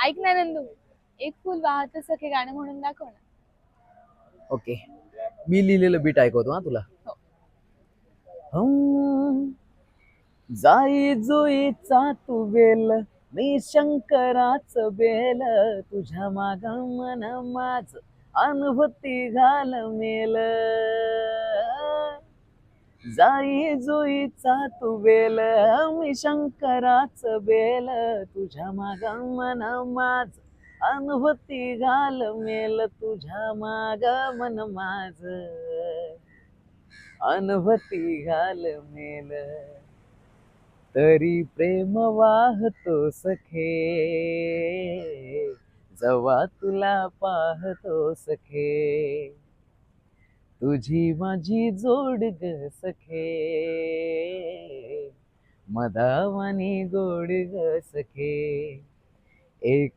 ऐक ना नंदू, एक फुल वाहत सखे गाणं म्हणून दाखव ना. ओके. मी लिहिलेलं बीट ऐकवतो हा तुला. हो. हं, जाई जुईचा तू बेल, मी शंकराच बेल, तुझ्या माग मन माझ अनुभूती घाल मेल. जाई जुईचा तू बेल, मी शंकराच बेल, तुझ्या माग मन माझ अनुभूती घाल मेल, तुझ्या माग मन माझ अनुभूती घाल मेल. तरी प्रेम वाहतो सखे, जवा तुला पाहतो सखे, तुझी माझी जोड ग सखे, मधावानी गोड ग सखे. एक